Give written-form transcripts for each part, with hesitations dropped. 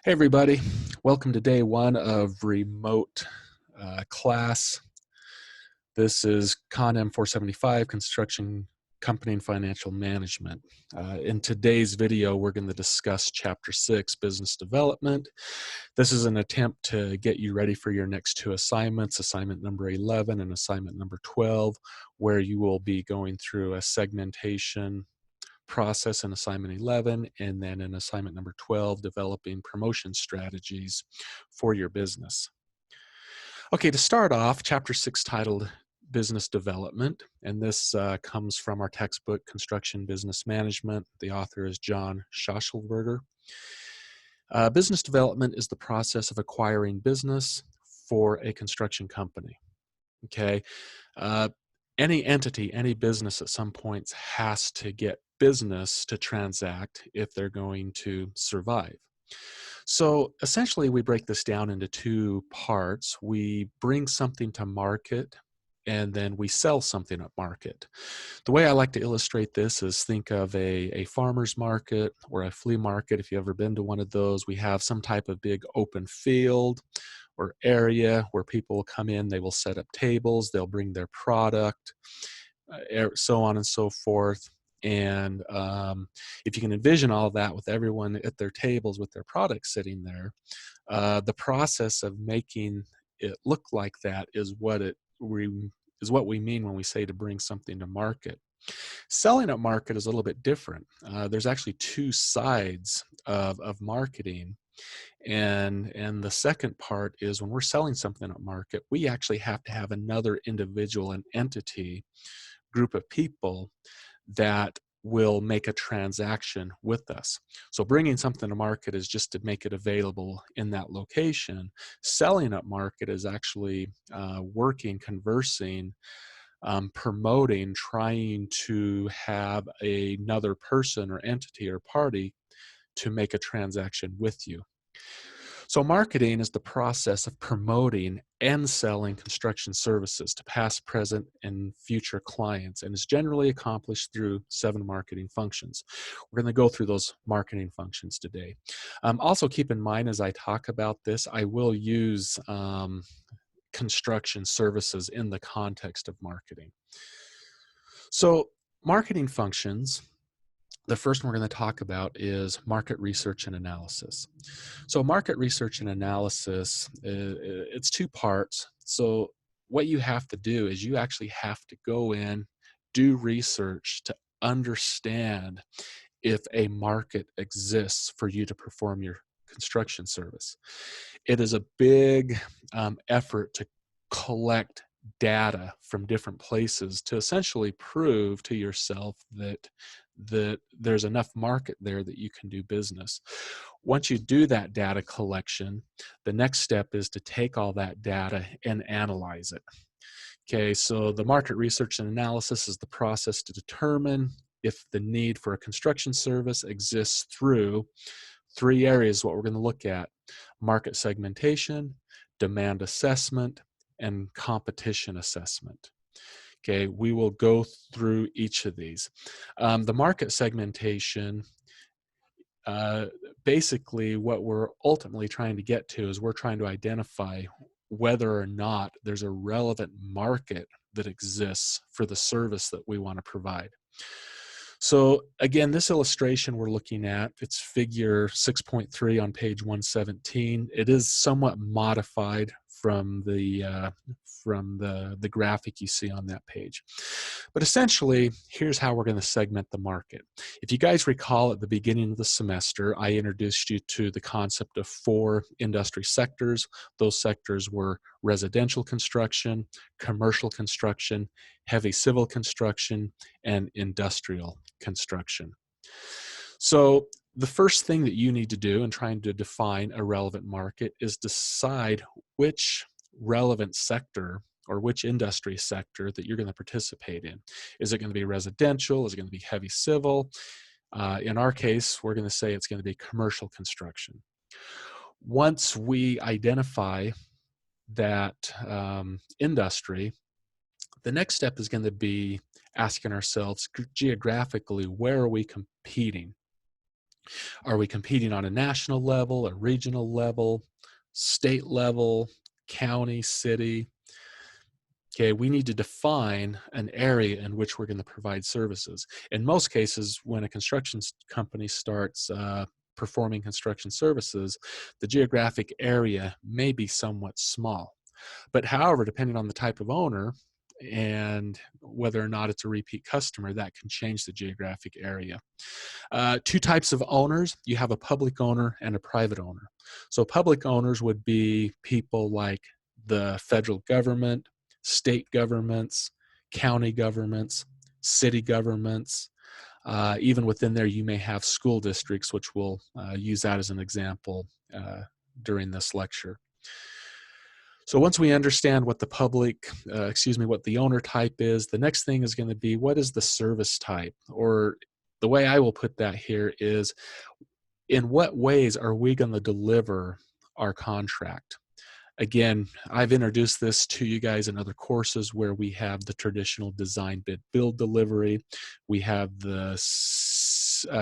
Hey everybody, welcome to day one of remote class. This is CONM 475, Construction Company and Financial Management. In today's video, we're going to discuss Chapter 6, Business Development. This is an attempt to get you ready for your next two assignments, assignment number 11 and assignment number 12, where you will be going through a segmentation process in assignment 11, and then in assignment number 12, developing promotion strategies for your business. Okay, to start off, chapter 6 titled Business Development, and this comes from our textbook, Construction Business Management. The author is John Schauschelberger. Business development is the process of acquiring business for a construction company. Okay, any entity, any business at some points has to get business to transact if they're going to survive. So essentially we break this down into two parts. We bring something to market and then we sell something at market. The way I like to illustrate this is think of a farmer's market or a flea market. If you've ever been to one of those, we have some type of big open field or area where people will come in, they will set up tables, they'll bring their product, so on and so forth. And if you can envision all of that with everyone at their tables with their products sitting there, the process of making it look like that is what we mean when we say to bring something to market. Selling at market is a little bit different. There's actually two sides of marketing. And the second part is when we're selling something at market, we actually have to have another individual, an entity, group of people that will make a transaction with us. So bringing something to market is just to make it available in that location. Selling at market is actually working, conversing, promoting, trying to have another person or entity or party to make a transaction with you. So marketing is the process of promoting and selling construction services to past, present, and future clients, and is generally accomplished through 7 marketing functions. We're going to go through those marketing functions today. Also keep in mind as I talk about this, I will use construction services in the context of marketing. So marketing functions, the first one we're going to talk about is market research and analysis. So market research and analysis, it's 2 parts. So what you have to do is you actually have to go in, do research to understand if a market exists for you to perform your construction service. It is a big effort to collect data from different places to essentially prove to yourself that there's enough market there that you can do business. Once you do that data collection, the next step is to take all that data and analyze it. Okay, so the market research and analysis is the process to determine if the need for a construction service exists through 3 areas, what we're going to look at: market segmentation, demand assessment, and competition assessment. Okay, we will go through each of these. The market segmentation, basically what we're ultimately trying to get to is we're trying to identify whether or not there's a relevant market that exists for the service that we want to provide. So again, this illustration we're looking at, it's figure 6.3 on page 117. It is somewhat modified from the graphic you see on that page. But essentially, here's how we're going to segment the market. If you guys recall at the beginning of the semester, I introduced you to the concept of 4 industry sectors. Those sectors were residential construction, commercial construction, heavy civil construction, and industrial construction. So the first thing that you need to do in trying to define a relevant market is decide which relevant sector or which industry sector that you're going to participate in. Is it going to be residential? Is it going to be heavy civil? In our case, we're going to say it's going to be commercial construction. Once we identify that industry, the next step is going to be asking ourselves geographically, where are we competing? Are we competing on a national level, a regional level, state level, county, city? Okay, we need to define an area in which we're going to provide services. In most cases, when a construction company starts performing construction services, the geographic area may be somewhat small. But however, depending on the type of owner and whether or not it's a repeat customer, that can change the geographic area. Two types of owners. You have a public owner and a private owner. So public owners would be people like the federal government, state governments, county governments, city governments. Even within there, you may have school districts, which we'll use that as an example during this lecture. So once we understand what the what the owner type is, the next thing is going to be, what is the service type? Or the way I will put that here is, in what ways are we going to deliver our contract? Again, I've introduced this to you guys in other courses where we have the traditional design, bid, build, delivery. We have the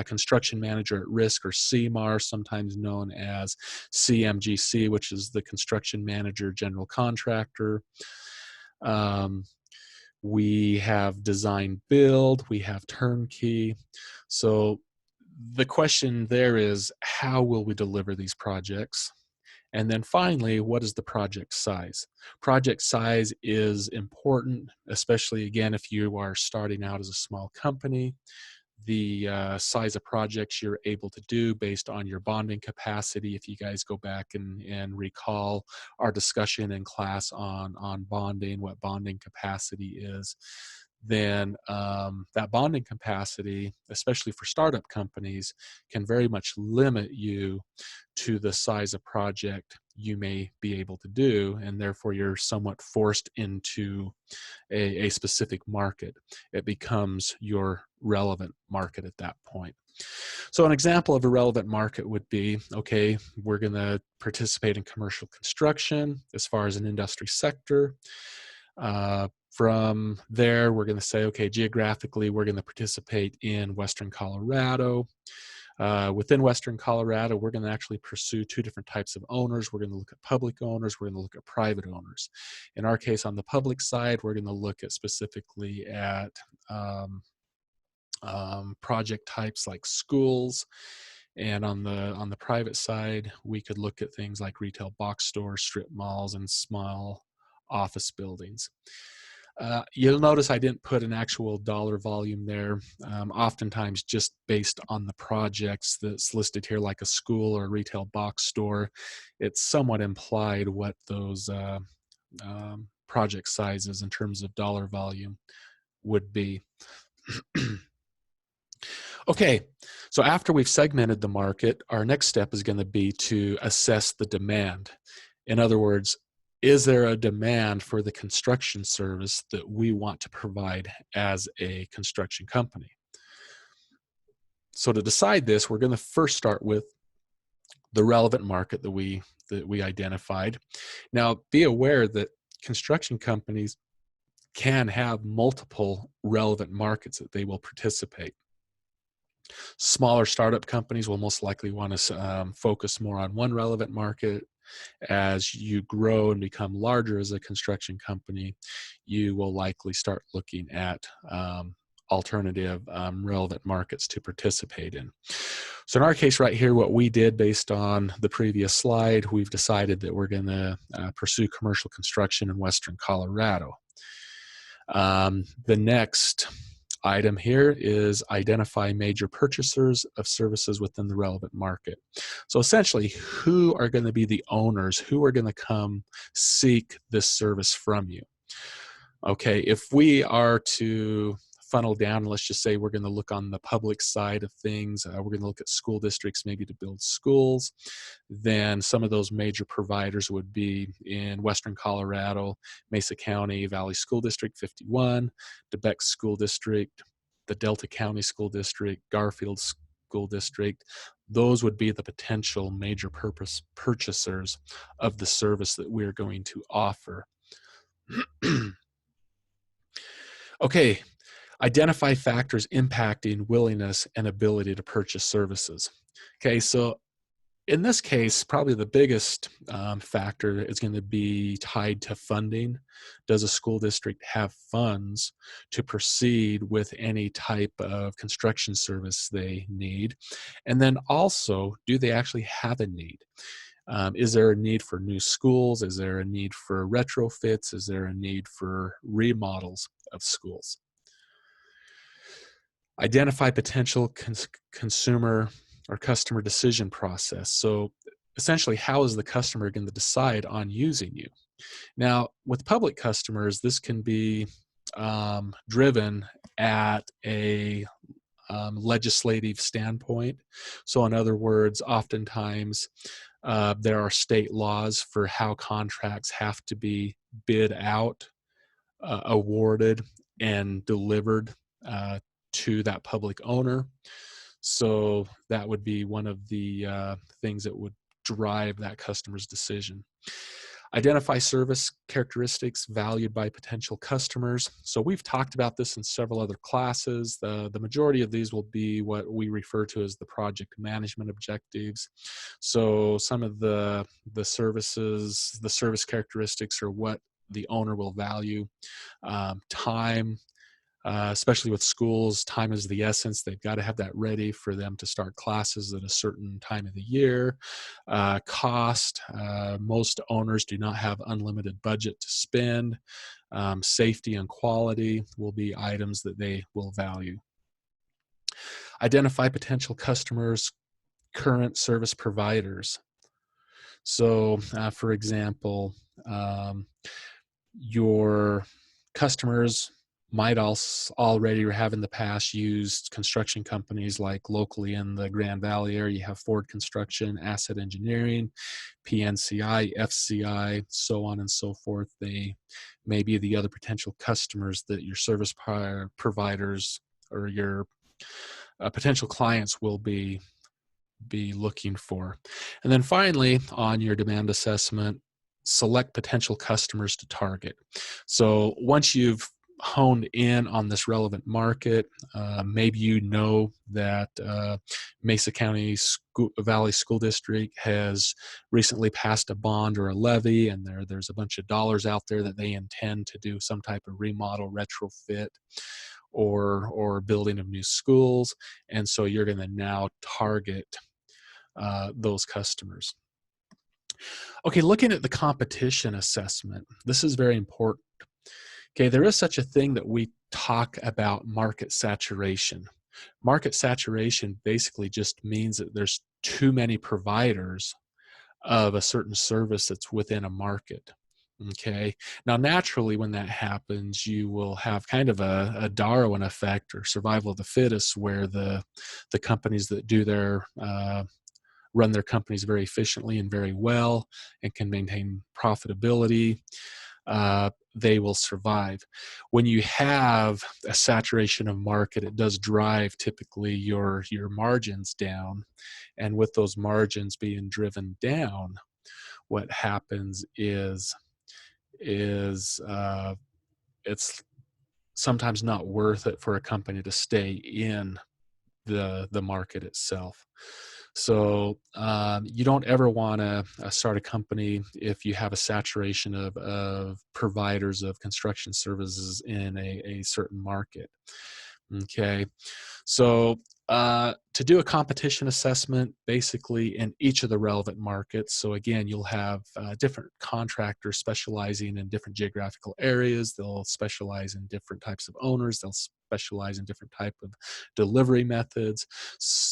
construction manager at risk, or CMAR, sometimes known as CMGC, which is the construction manager general contractor. We have design build, we have turnkey. So the question there is, how will we deliver these projects? And then finally, what is the project size? Project size is important, especially again, if you are starting out as a small company. The size of projects you're able to do based on your bonding capacity. If you guys go back and recall our discussion in class on bonding, what bonding capacity is, then that bonding capacity, especially for startup companies, can very much limit you to the size of project you may be able to do, and therefore you're somewhat forced into a specific market. It becomes your relevant market at that point. So an example of a relevant market would be, okay, we're going to participate in commercial construction as far as an industry sector. From there, we're going to say, okay, geographically, we're going to participate in Western Colorado. Within Western Colorado, we're going to actually pursue two different types of owners. We're going to look at public owners. We're going to look at private owners. In our case, on the public side, we're going to look at specifically at project types like schools. And on the private side, we could look at things like retail box stores, strip malls, and small office buildings. You'll notice I didn't put an actual dollar volume there. Oftentimes, just based on the projects that's listed here, like a school or a retail box store, it's somewhat implied what those project sizes in terms of dollar volume would be. Okay, so after we've segmented the market, our next step is going to be to assess the demand. In other words, is there a demand for the construction service that we want to provide as a construction company? So to decide this, we're going to first start with the relevant market that we identified. Now, be aware that construction companies can have multiple relevant markets that they will participate. Smaller startup companies will most likely want to focus more on one relevant market. As you grow and become larger as a construction company, you will likely start looking at alternative relevant markets to participate in. So in our case right here, what we did based on the previous slide, we've decided that we're going to pursue commercial construction in Western Colorado. The next item here is identify major purchasers of services within the relevant market. So essentially, who are going to be the owners? Who are going to come seek this service from you? Okay, if we are to funnel down, let's just say we're going to look on the public side of things, we're going to look at school districts maybe to build schools, then some of those major providers would be in Western Colorado, Mesa County Valley School District 51, DeBeck School District, the Delta County School District, Garfield School District. Those would be the potential major purchasers of the service that we're going to offer. Okay, identify factors impacting willingness and ability to purchase services. Okay, so in this case, probably the biggest factor is going to be tied to funding. Does a school district have funds to proceed with any type of construction service they need? And then also, do they actually have a need? Is there a need for new schools? Is there a need for retrofits? Is there a need for remodels of schools? Identify potential consumer or customer decision process. So essentially, how is the customer going to decide on using you? Now, with public customers, this can be driven at a legislative standpoint. So, in other words, oftentimes there are state laws for how contracts have to be bid out, awarded, and delivered to that public owner. So that would be one of the things that would drive that customer's decision. Identify service characteristics valued by potential customers. So we've talked about this in several other classes. The majority of these will be what we refer to as the project management objectives. So some of the services, the service characteristics are what the owner will value. Time, especially with schools, time is the essence. They've got to have that ready for them to start classes at a certain time of the year. Cost, most owners do not have unlimited budget to spend. Safety and quality will be items that they will value. Identify potential customers, current service providers. So, for example, your customers might also already have in the past used construction companies like locally in the Grand Valley area. You have Ford Construction, Asset Engineering, PNCI, FCI, so on and so forth. They may be the other potential customers that your service providers or your potential clients will be looking for. And then finally, on your demand assessment, select potential customers to target. So once you've honed in on this relevant market, maybe you know that Mesa County Valley School District has recently passed a bond or a levy, and there's a bunch of dollars out there that they intend to do some type of remodel, retrofit, or building of new schools. And so you're going to now target those customers. Okay, looking at the competition assessment, this is very important. Okay, there is such a thing that we talk about market saturation. Market saturation basically just means that there's too many providers of a certain service that's within a market. Okay, now naturally when that happens, you will have kind of a Darwin effect or survival of the fittest, where the companies that do their run their companies very efficiently and very well and can maintain profitability, they will survive. When you have a saturation of market, it does drive typically your margins down. And with those margins being driven down, what happens is it's sometimes not worth it for a company to stay in the market itself. So you don't ever want to start a company if you have a saturation of providers of construction services in a certain market. Okay, so to do a competition assessment, basically in each of the relevant markets. So again, you'll have different contractors specializing in different geographical areas. They'll specialize in different types of owners. They'll specialize in different type of delivery methods.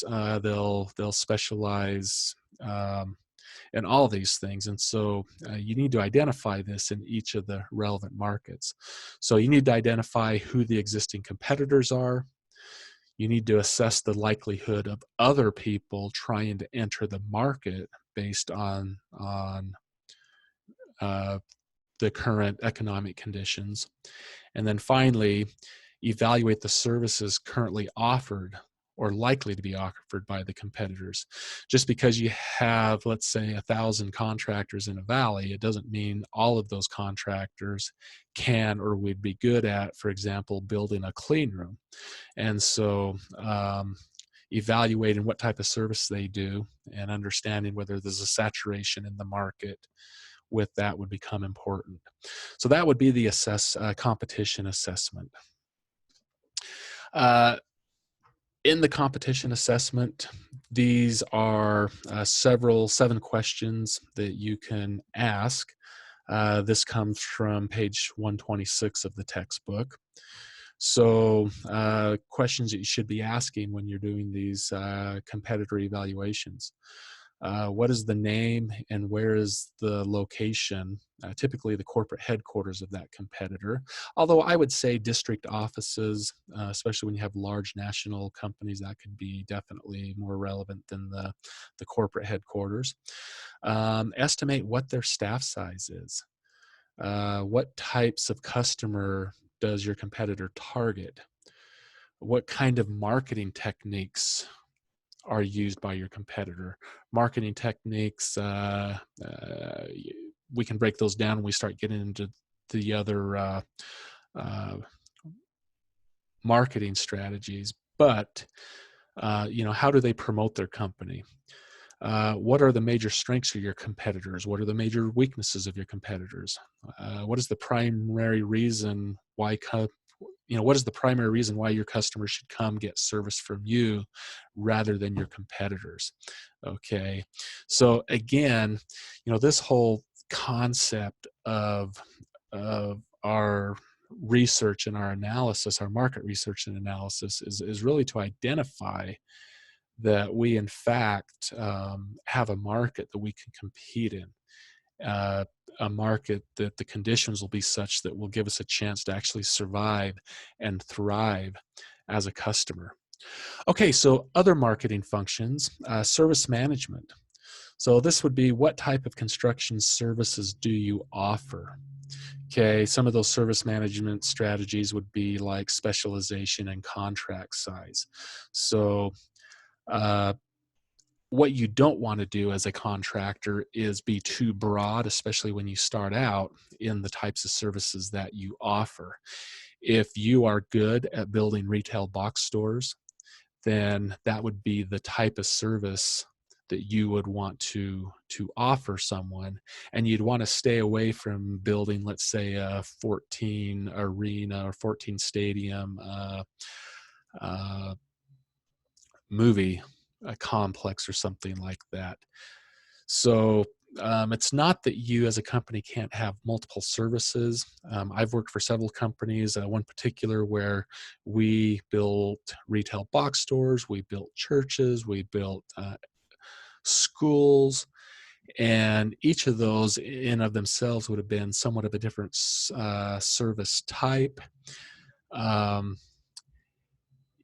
They'll specialize in all these things. And so you need to identify this in each of the relevant markets. So you need to identify who the existing competitors are. You need to assess the likelihood of other people trying to enter the market based on the current economic conditions. And then finally, evaluate the services currently offered or likely to be offered by the competitors. Just because you have, let's say, 1,000 contractors in a valley, it doesn't mean all of those contractors can or would be good at, for example, building a clean room. And so evaluating what type of service they do and understanding whether there's a saturation in the market with that would become important. So that would be the competition assessment. Uh, in the competition assessment, these are seven questions that you can ask. This comes from page 126 of the textbook. So questions that you should be asking when you're doing these competitor evaluations. What is the name and where is the location, typically the corporate headquarters of that competitor. Although I would say district offices, especially when you have large national companies, that could be definitely more relevant than the corporate headquarters. Estimate what their staff size is. What types of customer does your competitor target? What kind of marketing techniques are used by your competitor? Marketing techniques, we can break those down when we start getting into the other marketing strategies. But, how do they promote their company? What are the major strengths of your competitors? What are the major weaknesses of your competitors? What is the primary reason why what is the primary reason why your customers should come get service from you rather than your competitors? Okay, so again, this whole concept of our research and our analysis, our market research and analysis, is really to identify that we in fact have a market that we can compete in, a market that the conditions will be such that will give us a chance to actually survive and thrive as a customer. Okay, so other marketing functions, service management. So this would be, what type of construction services do you offer? Okay, some of those service management strategies would be like specialization and contract size. So what you don't want to do as a contractor is be too broad, especially when you start out, in the types of services that you offer. If you are good at building retail box stores, then that would be the type of service that you would want to offer someone, and you'd want to stay away from building, let's say, a 14 arena or 14 stadium movie a complex or something like that. So it's not that you as a company can't have multiple services. I've worked for several companies, one particular where we built retail box stores, we built churches, we built schools, and each of those in of themselves would have been somewhat of a different service type.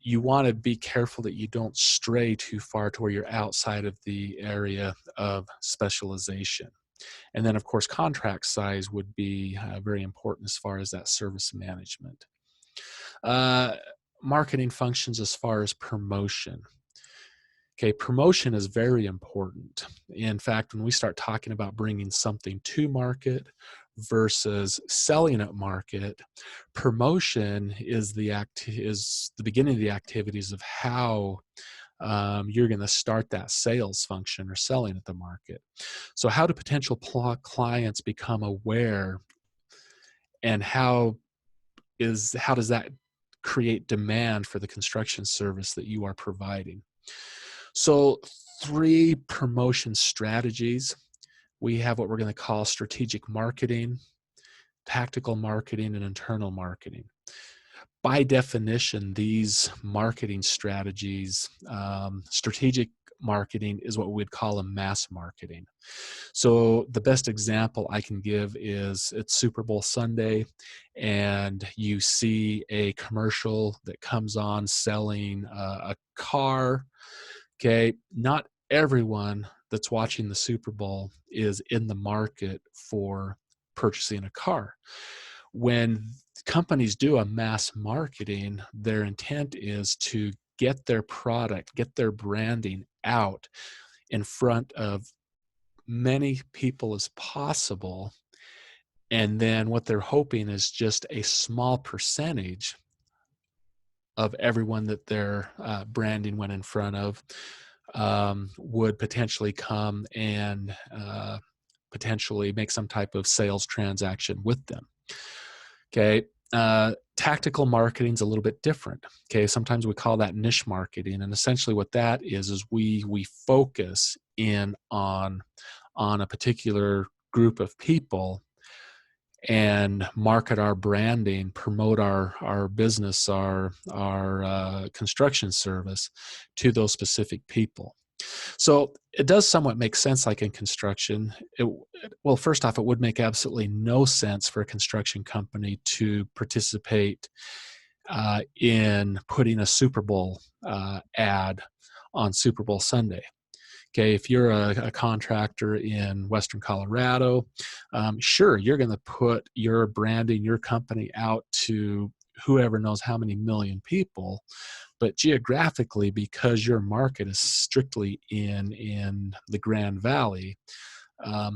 You want to be careful that you don't stray too far to where you're outside of the area of specialization. And then, of course, contract size would be very important as far as that service management. Uh, Marketing functions as far as promotion. Okay, promotion is very important. In fact, when we start talking about bringing something to market versus selling at market, promotion is the beginning of the activities of how you're going to start that sales function or selling at the market. So how do potential clients become aware, and how does that create demand for the construction service that you are providing? So 3 promotion strategies. We have what we're going to call strategic marketing, tactical marketing, and internal marketing. By definition, these marketing strategies, strategic marketing is what we'd call a mass marketing. So the best example I can give is, it's Super Bowl Sunday and you see a commercial that comes on selling a car. Okay, not everyone that's watching the Super Bowl is in the market for purchasing a car. When companies do a mass marketing, their intent is to get their product, get their branding out in front of many people as possible. And then what they're hoping is just a small percentage of everyone that their branding went in front of would potentially come and potentially make some type of sales transaction with them. Okay. Tactical marketing is a little bit different. Okay. Sometimes we call that niche marketing. And essentially what that is we focus in on a particular group of people and market our branding, promote our business, our construction service to those specific people. So it does somewhat make sense, like in construction. Well, first off, it would make absolutely no sense for a construction company to participate in putting a Super Bowl ad on Super Bowl Sunday. Okay, if you're a contractor in Western Colorado, sure, you're going to put your branding, your company out to whoever knows how many million people. But geographically, because your market is strictly in the Grand Valley,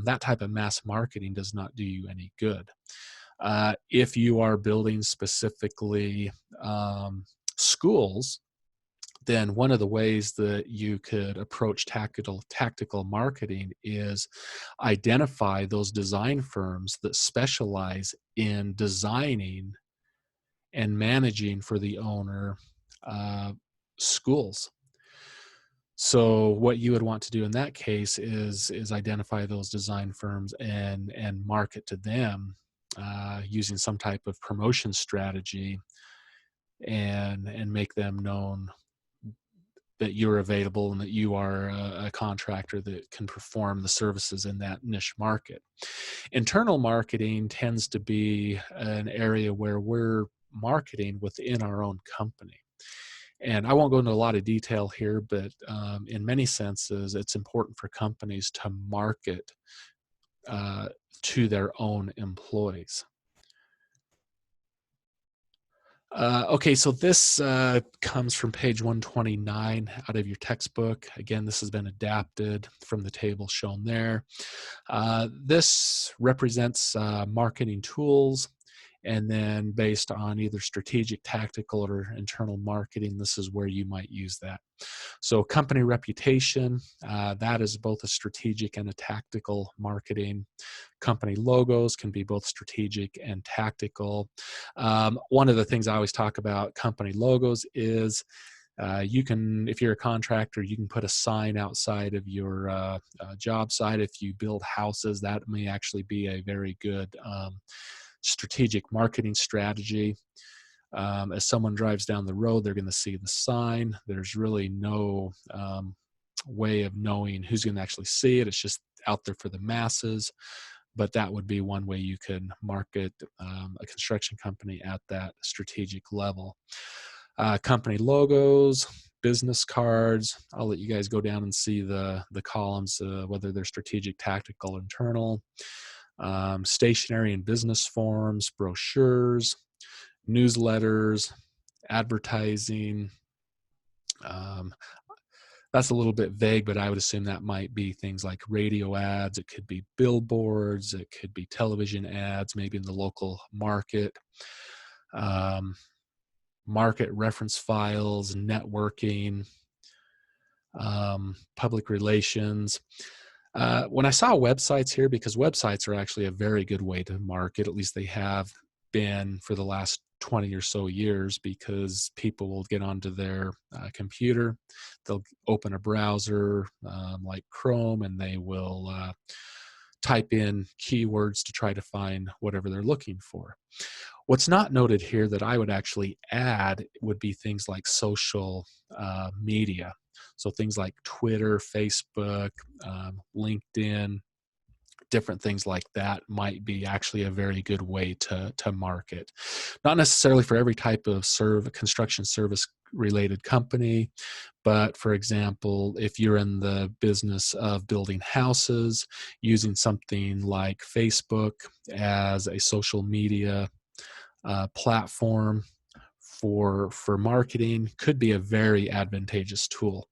that type of mass marketing does not do you any good. If you are building specifically schools, then one of the ways that you could approach tactical marketing is identify those design firms that specialize in designing and managing for the owner schools. So what you would want to do in that case is identify those design firms and market to them using some type of promotion strategy and make them known that you're available and that you are a contractor that can perform the services in that niche market. Internal marketing tends to be an area where we're marketing within our own company. And I won't go into a lot of detail here, but in many senses, it's important for companies to market to their own employees. Okay, so this comes from page 129 out of your textbook. Again, this has been adapted from the table shown there. This represents marketing tools, and then based on either strategic, tactical, or internal marketing, this is where you might use that. So company reputation, that is both a strategic and a tactical marketing. Company logos can be both strategic and tactical. One of the things I always talk about company logos is you can, if you're a contractor, you can put a sign outside of your job site. If you build houses, that may actually be a very good strategic marketing strategy. As someone drives down the road, they're going to see the sign. There's really no way of knowing who's going to actually see it. It's just out there for the masses. But that would be one way you can market a construction company at that strategic level. Company logos, business cards. I'll let you guys go down and see the columns, whether they're strategic, tactical, internal. Stationery and business forms, brochures, newsletters, advertising. That's a little bit vague, but I would assume that might be things like radio ads. It could be billboards. It could be television ads, maybe in the local market. Market reference files, networking, public relations. When I saw websites here, because websites are actually a very good way to market, at least they have been for the last 20 or so years, because people will get onto their computer, they'll open a browser like Chrome, and they will type in keywords to try to find whatever they're looking for. What's not noted here that I would actually add would be things like social media. So things like Twitter, Facebook, LinkedIn, different things like that might be actually a very good way to market. Not necessarily for every type of construction service related company, but for example, if you're in the business of building houses, using something like Facebook as a social media platform for marketing could be a very advantageous tool.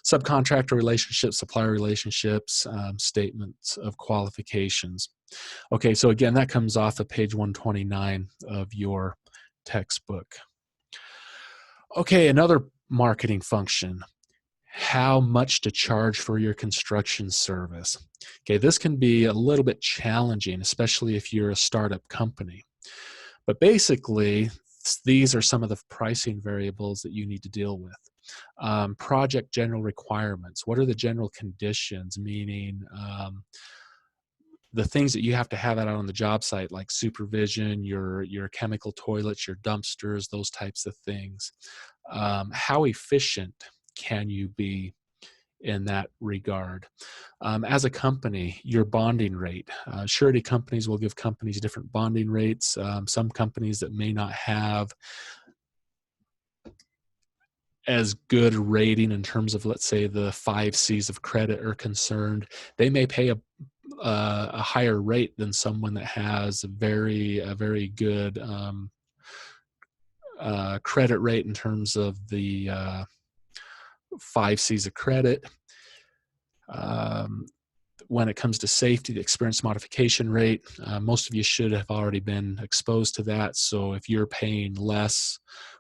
Subcontractor relationships, supplier relationships, statements of qualifications. Okay, so again, that comes off of page 129 of your textbook. Okay, another marketing function, how much to charge for your construction service. Okay, this can be a little bit challenging, especially if you're a startup company. But basically, these are some of the pricing variables that you need to deal with. Project general requirements. What are the general conditions, meaning the things that you have to have out on the job site, like supervision, your chemical toilets, your dumpsters, those types of things. How efficient can you be in that regard? As a company, your bonding rate. Surety companies will give companies different bonding rates. Some companies that may not have as good rating in terms of, let's say, the 5 C's of credit are concerned, they may pay a higher rate than someone that has a very good credit rate in terms of the 5 C's of credit. Um, when it comes to safety, the experience modification rate, most of you should have already been exposed to that. So if you're paying less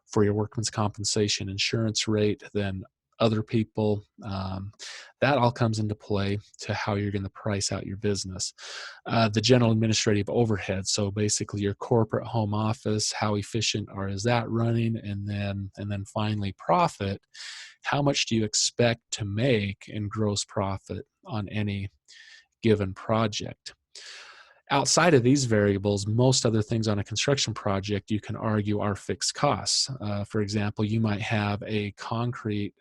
for your workman's compensation insurance rate than other people, that all comes into play to how you're going to price out your business. The general administrative overhead, so basically your corporate home office, how efficient is that running, and then finally profit. How much do you expect to make in gross profit on any given project? Outside of these variables, most other things on a construction project you can argue are fixed costs. For example, you might have a concrete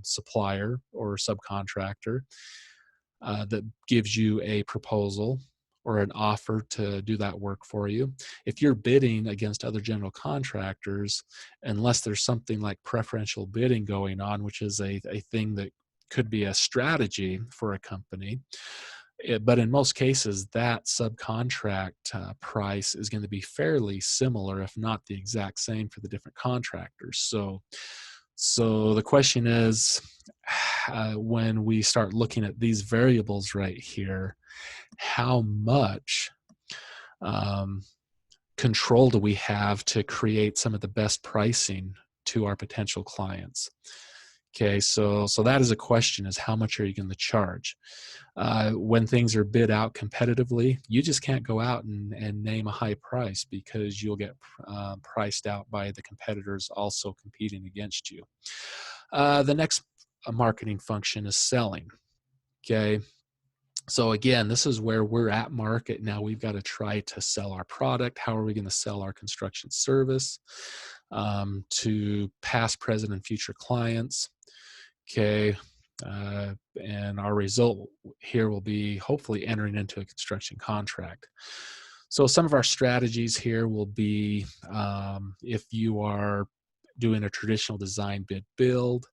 supplier or subcontractor that gives you a proposal or an offer to do that work for you. If you're bidding against other general contractors, unless there's something like preferential bidding going on, which is a thing that could be a strategy for a company, but in most cases, that subcontract price is going to be fairly similar, if not the exact same, for the different contractors. So the question is, when we start looking at these variables right here, how much control do we have to create some of the best pricing to our potential clients? Okay, so that is a question: is how much are you going to charge? When things are bid out competitively, you just can't go out and name a high price, because you'll get priced out by the competitors also competing against you. The next marketing function is selling. Okay, so again, this is where we're at market. Now we've got to try to sell our product. How are we going to sell our construction service to past, present, and future clients? Okay, and our result here will be hopefully entering into a construction contract. So some of our strategies here will be, if you are doing a traditional design bid build,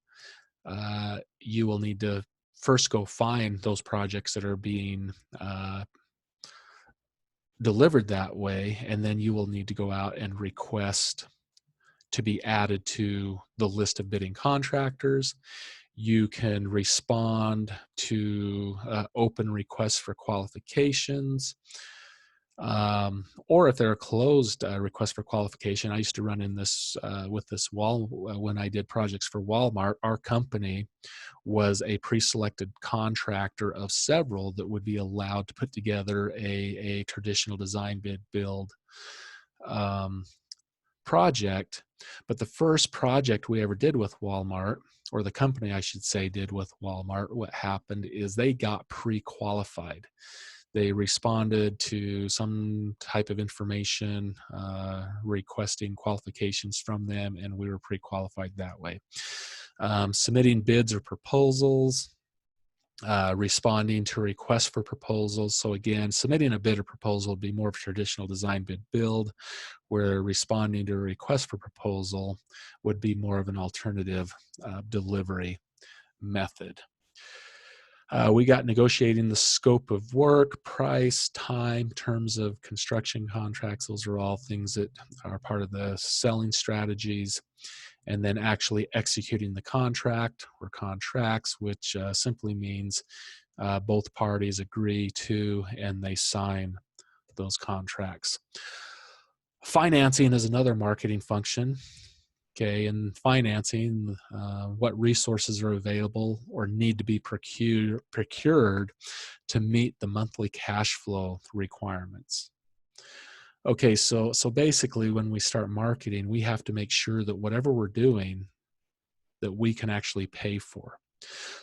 you will need to first go find those projects that are being delivered that way, and then you will need to go out and request to be added to the list of bidding contractors. You can respond to open requests for qualifications, or if they're a closed request for qualification. I used to run in this with this when I did projects for Walmart. Our company was a pre-selected contractor of several that would be allowed to put together a traditional design bid build project. But the first project we ever did with Walmart, or the company I should say did with Walmart, what happened is they got pre-qualified. They responded to some type of information requesting qualifications from them, and we were pre-qualified that way. Submitting bids or proposals, responding to requests for proposals. So again, submitting a bid or proposal would be more of a traditional design bid build, where responding to a request for proposal would be more of an alternative delivery method. We got negotiating the scope of work, price, time, terms of construction contracts. Those are all things that are part of the selling strategies. And then actually executing the contract or contracts, which simply means both parties agree to and they sign those contracts. Financing is another marketing function. Okay, and financing, what resources are available or need to be procured to meet the monthly cash flow requirements. Okay, so basically when we start marketing, we have to make sure that whatever we're doing, that we can actually pay for.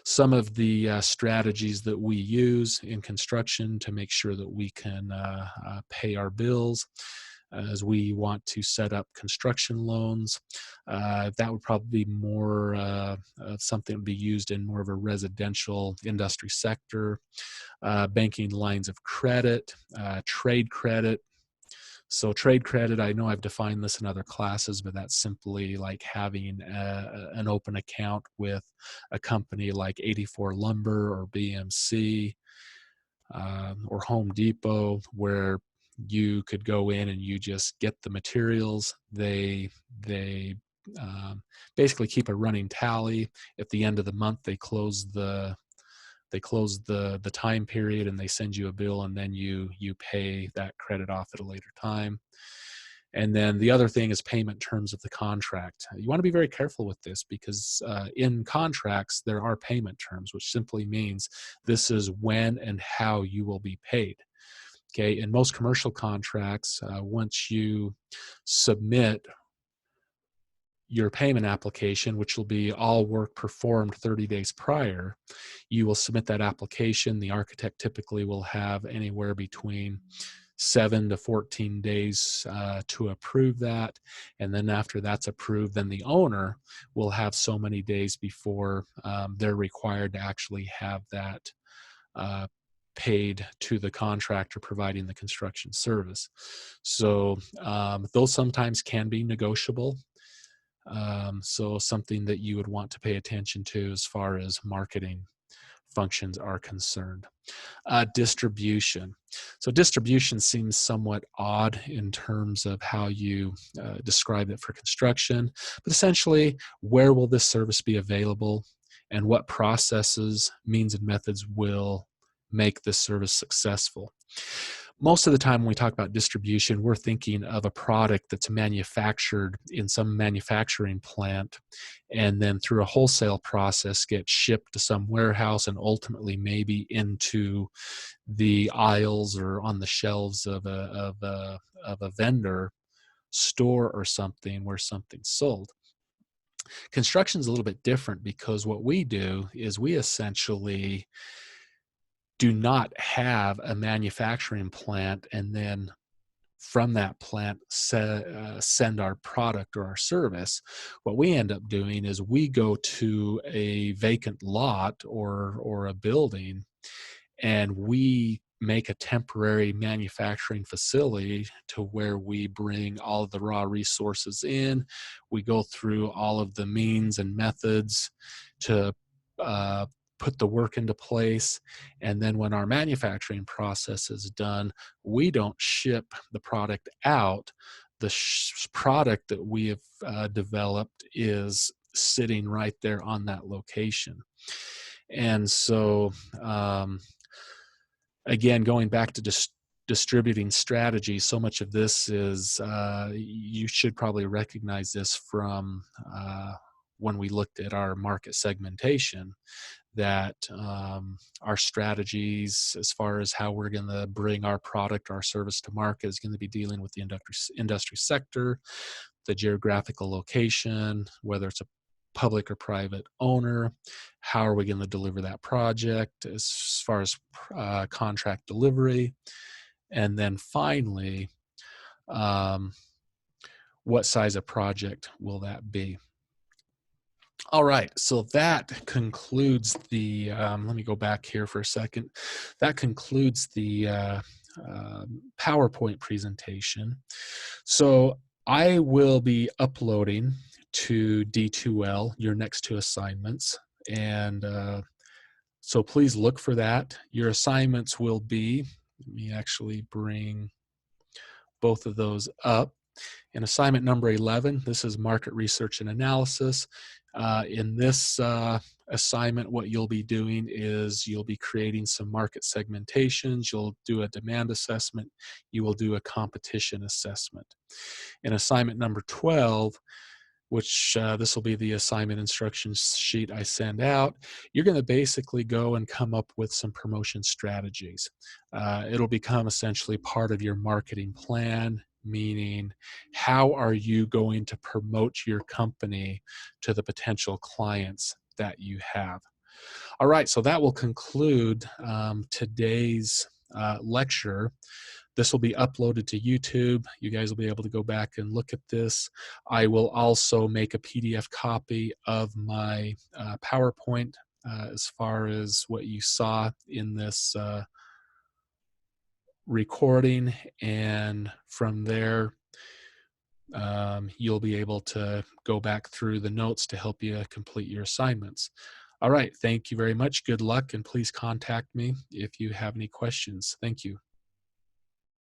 Some of the strategies that we use in construction to make sure that we can pay our bills as we want to set up construction loans. That would probably be more something that would be used in more of a residential industry sector. Banking lines of credit, trade credit. So trade credit, I know I've defined this in other classes, but that's simply like having an open account with a company like 84 Lumber or BMC or Home Depot, where you could go in and you just get the materials. They basically keep a running tally. At the end of the month, they close the time period and they send you a bill, and then you pay that credit off at a later time. And then the other thing is payment terms of the contract. You want to be very careful with this because in contracts there are payment terms, which simply means this is when and how you will be paid. Okay, in most commercial contracts, once you submit your payment application, which will be all work performed 30 days prior, you will submit that application. The architect typically will have anywhere between 7 to 14 days to approve that. And then after that's approved, then the owner will have so many days before they're required to actually have that paid to the contractor providing the construction service. So those sometimes can be negotiable. So something that you would want to pay attention to as far as marketing functions are concerned. Distribution. So distribution seems somewhat odd in terms of how you describe it for construction, but essentially, where will this service be available and what processes, means, and methods will make this service successful? Most of the time when we talk about distribution, we're thinking of a product that's manufactured in some manufacturing plant and then through a wholesale process gets shipped to some warehouse and ultimately maybe into the aisles or on the shelves of a vendor store or something where something's sold. Construction is a little bit different because what we do is we essentially do not have a manufacturing plant and then from that plant send our product or our service. What we end up doing is we go to a vacant lot or a building and we make a temporary manufacturing facility to where we bring all of the raw resources in. We go through all of the means and methods to put the work into place. And then when our manufacturing process is done, we don't ship the product out. The product that we have developed is sitting right there on that location. And so, again, going back to distributing strategy, so much of this is, you should probably recognize this from when we looked at our market segmentation, that our strategies as far as how we're going to bring our product or our service to market is going to be dealing with the industry sector, the geographical location, whether it's a public or private owner, how are we going to deliver that project as far as contract delivery, and then finally, what size of project will that be? All right, so that concludes the, let me go back here for a second. That concludes the PowerPoint presentation. So I will be uploading to D2L your next two assignments. And so please look for that. Your assignments will be, let me actually bring both of those up. In assignment number 11, this is market research and analysis. In this assignment, what you'll be doing is you'll be creating some market segmentations. You'll do a demand assessment. You will do a competition assessment. In assignment number 12, which this will be the assignment instructions sheet I send out. You're going to basically go and come up with some promotion strategies. It'll become essentially part of your marketing plan, meaning how are you going to promote your company to the potential clients that you have. All right, so that will conclude today's lecture. This will be uploaded to YouTube. You guys will be able to go back and look at this. I will also make a PDF copy of my PowerPoint as far as what you saw in this recording. And from there, you'll be able to go back through the notes to help you complete your assignments. All right, thank you very much. Good luck, and please contact me if you have any questions. Thank you.